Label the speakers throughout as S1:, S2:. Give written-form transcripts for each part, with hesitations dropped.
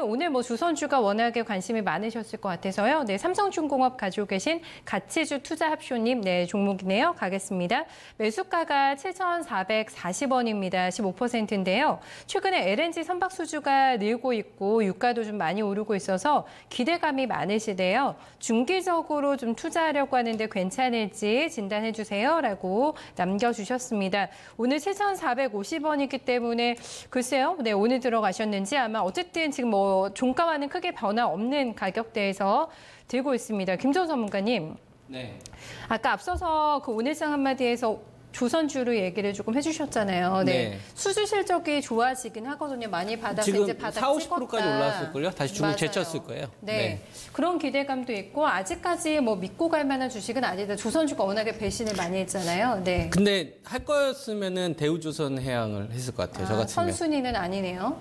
S1: 오늘 뭐 조선주가 워낙에 관심이 많으셨을 것 같아서요. 네, 삼성중공업 가지고 계신 가치주 투자합쇼님, 네, 종목이네요. 가겠습니다. 매수가가 7,440원입니다. 15%인데요. 최근에 LNG 선박 수주가 늘고 있고 유가도 좀 많이 오르고 있어서 기대감이 많으시대요. 중기적으로 좀 투자하려고 하는데 괜찮을지 진단해 주세요라고 남겨주셨습니다. 오늘 7,450원이기 때문에 글쎄요. 네, 오늘 들어가셨는지 아마 어쨌든 지금 뭐 종가와는 크게 변화 없는 가격대에서 들고 있습니다. 김종훈 전문가님.
S2: 네.
S1: 아까 앞서서 그 오늘장 한마디에서 조선주로 얘기를 조금 해주셨잖아요. 네.
S2: 네.
S1: 수주 실적이 좋아지긴 하거든요. 많이 받아서
S2: 지금
S1: 이제 바닥
S2: 40~50%까지 올라왔을걸요? 다시 중국
S1: 맞아요.
S2: 제쳤을 거예요.
S1: 네.
S2: 네.
S1: 그런 기대감도 있고 아직까지 뭐 믿고 갈 만한 주식은 아니다. 조선주가 워낙에 배신을 많이 했잖아요. 네.
S2: 근데 할 거였으면은 대우조선해양을 했을 것 같아요. 저 같으면.
S1: 선순위는 아니네요.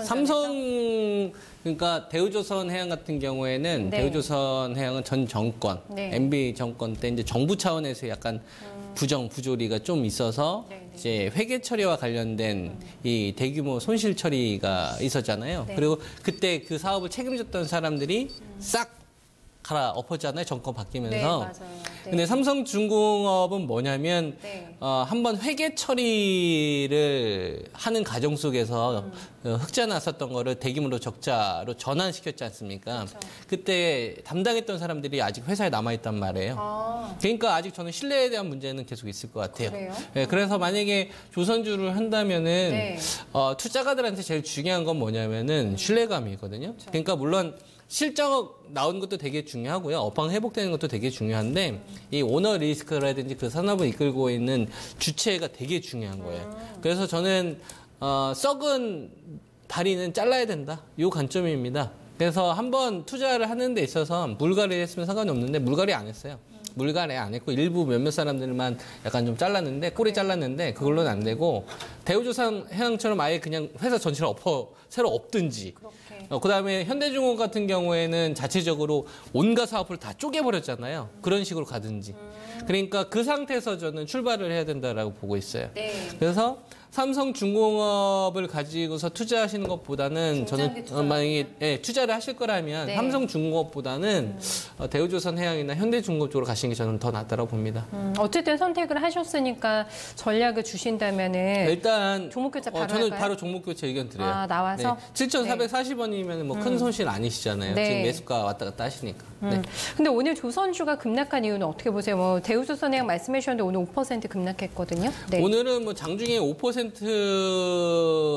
S2: 삼성 그러니까 대우조선해양 같은 경우에는
S1: 네.
S2: 대우조선해양은 전 정권,
S1: 네.
S2: MB 정권 때 이제 정부 차원에서 약간 부조리가 좀 있어서
S1: 네.
S2: 이제 회계 처리와 관련된 이 대규모 손실 처리가 있었잖아요.
S1: 네.
S2: 그리고 그때 그 사업을 책임졌던 사람들이 싹 갈아 엎었잖아요. 정권 바뀌면서.
S1: 네, 맞아요. 네.
S2: 근데 삼성중공업은 뭐냐면
S1: 네.
S2: 한번 회계 처리를 하는 과정 속에서 흑자 났었던 거를 대규모로 적자로 전환시켰지 않습니까?
S1: 그렇죠.
S2: 그때 담당했던 사람들이 아직 회사에 남아있단 말이에요. 그러니까 아직 저는 신뢰에 대한 문제는 계속 있을 것 같아요.
S1: 그래요?
S2: 네, 그래서 만약에 조선주를 한다면은
S1: 네.
S2: 투자가들한테 제일 중요한 건 뭐냐면은 신뢰감이거든요.
S1: 그렇죠.
S2: 그러니까 물론 실적 나오는 것도 되게 중요하고요. 업황 회복되는 것도 되게 중요한데 이 오너 리스크라든지 그 산업을 이끌고 있는 주체가 되게 중요한 거예요. 그래서 저는 썩은 다리는 잘라야 된다. 이 관점입니다. 그래서 한번 투자를 하는 데 있어서 물갈이를 했으면 상관이 없는데 물갈이 안 했어요. 물갈이 안 했고 일부 몇몇 사람들만 약간 좀 잘랐는데 꼬리 잘랐는데 그걸로는 안 되고 대우조선해양처럼 아예 그냥 회사 전체를 새로 엎든지 그다음에 현대중공 같은 경우에는 자체적으로 온갖 사업을 다 쪼개버렸잖아요. 그런 식으로 가든지. 그러니까 그 상태에서 저는 출발을 해야 된다라고 보고 있어요.
S1: 네.
S2: 그래서 삼성중공업을 가지고서 투자하시는 것보다는 저는 만약에 투자를 하실 거라면
S1: 네.
S2: 삼성중공업보다는 대우조선해양이나 현대중공업 쪽으로 가시는 게 저는 더 낫다고 봅니다.
S1: 어쨌든 선택을 하셨으니까 전략을 주신다면은
S2: 일단
S1: 종목 교체 바로
S2: 저는
S1: 할까요?
S2: 바로 종목 교체 의견 드려요.
S1: 나와서?
S2: 네. 7,440원이면 뭐 큰 손실 아니시잖아요.
S1: 네.
S2: 지금 매수가 왔다 갔다 하시니까. 네.
S1: 근데 오늘 조선주가 급락한 이유는 어떻게 보세요? 뭐 대우조선해양 말씀해 주셨는데 오늘 5% 급락했거든요. 네.
S2: 오늘은 뭐 장중에 5%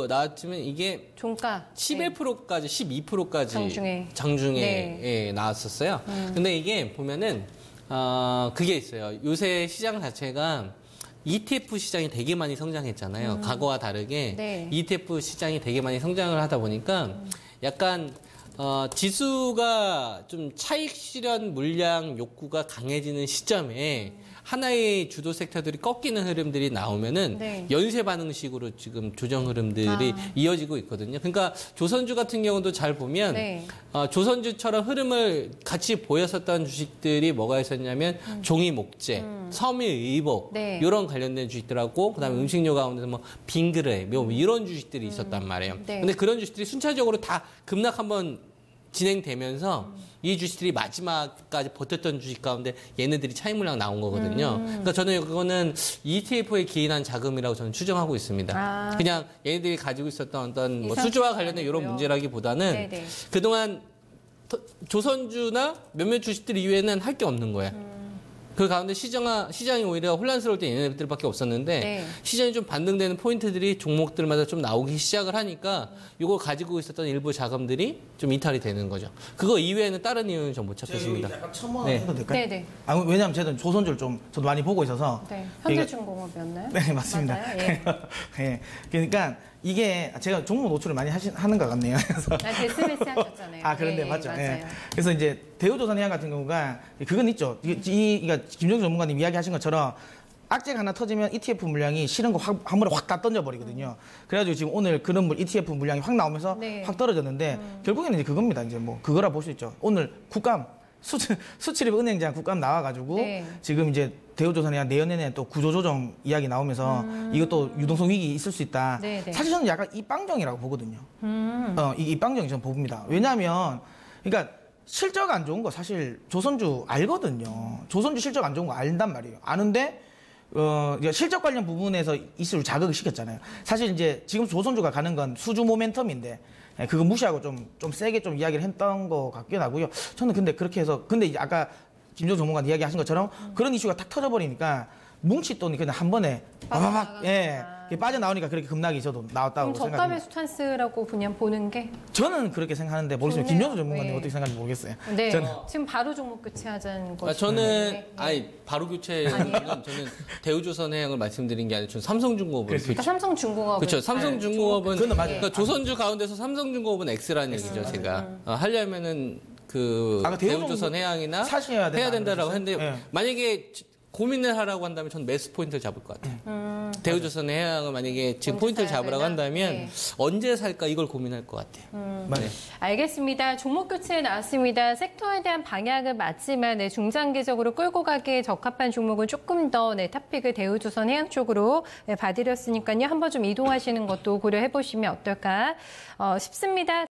S2: 나왔지만 이게
S1: 종가
S2: 11%까지 12%까지
S1: 장중에
S2: 네. 예, 나왔었어요. 근데 이게 보면은 그게 있어요. 요새 시장 자체가 ETF 시장이 되게 많이 성장했잖아요. 과거와 다르게
S1: 네.
S2: ETF 시장이 되게 많이 성장을 하다 보니까 약간 지수가 좀 차익 실현 물량 욕구가 강해지는 시점에 하나의 주도 섹터들이 꺾이는 흐름들이 나오면은
S1: 네.
S2: 연쇄 반응식으로 지금 조정 흐름들이 이어지고 있거든요. 그러니까 조선주 같은 경우도 잘 보면
S1: 네.
S2: 조선주처럼 흐름을 같이 보였었던 주식들이 뭐가 있었냐면 종이 목재, 섬유의복
S1: 네.
S2: 이런 관련된 주식들하고 그다음에 음식료 가운데서 뭐 빙그레, 뭐 이런 주식들이 있었단 말이에요.
S1: 네.
S2: 근데 그런 주식들이 순차적으로 다 급락 한번 진행되면서 이 주식들이 마지막까지 버텼던 주식 가운데 얘네들이 차익 물량 나온 거거든요. 그러니까 저는 그거는 ETF에 기인한 자금이라고 저는 추정하고 있습니다. 그냥 얘네들이 가지고 있었던 어떤 뭐 수주와 관련된 이런 문제라기보다는
S1: 네네.
S2: 그동안 조선주나 몇몇 주식들 이외에는 할 게 없는 거예요. 그 가운데 시장이 오히려 혼란스러울 때 얘네들밖에 없었는데
S1: 네.
S2: 시장이 좀 반등되는 포인트들이 종목들마다 좀 나오기 시작을 하니까 이걸 가지고 있었던 일부 자금들이 좀 이탈이 되는 거죠. 그거 이외에는 다른 이유는 좀 못 찾겠습니다.
S3: 약간 첨언 해도 될까요?
S1: 네네.
S3: 왜냐하면 저는 조선주를 저도 많이 보고 있어서.
S1: 네. 현대중공업이었나요?
S3: 네, 맞습니다.
S1: 맞아요? 예.
S3: 네. 그러니까 이게 제가 종목 노출을 많이 하는 것 같네요. 그래서
S1: 데스매치 하셨잖아요.
S3: 그런데
S1: 예,
S3: 맞죠.
S1: 맞아요.
S3: 예. 그래서 이제 대우조선해양 같은 경우가 그건 있죠. 그러니까 김정주 전문가님 이야기하신 것처럼 악재가 하나 터지면 ETF 물량이 실은 거 한 번에 확 다 던져버리거든요. 그래가지고 지금 오늘 그런 ETF 물량이 확 나오면서
S1: 네.
S3: 확 떨어졌는데 결국에는 이제 그겁니다. 이제 뭐 그거라 볼 수 있죠. 오늘 국감 수출입 은행장 국감 나와가지고
S1: 네.
S3: 지금 이제 대우조선해양 내년에는 또 구조조정 이야기 나오면서 이것도 유동성 위기 있을 수 있다.
S1: 네, 네.
S3: 사실 저는 약간 입방정이라고 보거든요. 이 입방정이 저는 봅니다. 왜냐하면 그러니까 실적 안 좋은 거 사실 조선주 알거든요. 조선주 실적 안 좋은 거 안단 말이에요. 아는데 이제 실적 관련 부분에서 이슈를 자극을 시켰잖아요. 사실 이제 지금 조선주가 가는 건 수주 모멘텀인데 그거 무시하고 좀 세게 좀 이야기를 했던 것 같긴 하고요. 저는 근데 그렇게 해서 근데 이제 아까 김정 전문가 이야기하신 것처럼 그런 이슈가 탁 터져버리니까 뭉칫돈이 그냥 한 번에 빠바박 빠져나오니까 그렇게 급락이 저도 나왔다고
S1: 그럼 저가
S3: 생각합니다.
S1: 매수 찬스라고 그냥 보는 게
S3: 저는 그렇게 생각하는데 모르겠어요.
S1: 좋네요.
S3: 김정수 전문가님
S1: 네.
S3: 어떻게 생각하는지 모르겠어요.
S1: 네.
S3: 저는
S1: 지금 바로 종목 교체하자는 거죠.
S2: 저는 바로 교체는
S1: 아니에요?
S2: 저는 대우조선해양을 말씀드린 게 아니라 저는 삼성중공업을
S1: 삼성중공업
S2: 그렇죠. 삼성중공업은
S3: 그건 맞아요.
S2: 그러니까 조선주 가운데서 삼성중공업은 X라는 얘기죠. 제가 하려면은 그 대우조선해양이나
S3: 사셔야
S2: 해야 된다라고 했는데
S3: 네.
S2: 만약에 고민을 하라고 한다면 저는 매수 포인트를 잡을 것 같아요. 대우조선해양을 만약에 지금
S1: 언제
S2: 포인트를
S1: 사야
S2: 잡으라고
S1: 되나?
S2: 한다면
S1: 네.
S2: 언제 살까 이걸 고민할 것 같아요.
S3: 맞아요.
S1: 알겠습니다. 종목 교체 나왔습니다. 섹터에 대한 방향은 맞지만 중장기적으로 끌고 가기에 적합한 종목은 조금 더 탑픽을 대우조선해양 쪽으로 봐드렸으니까요. 한번 좀 이동하시는 것도 고려해 보시면 어떨까 싶습니다.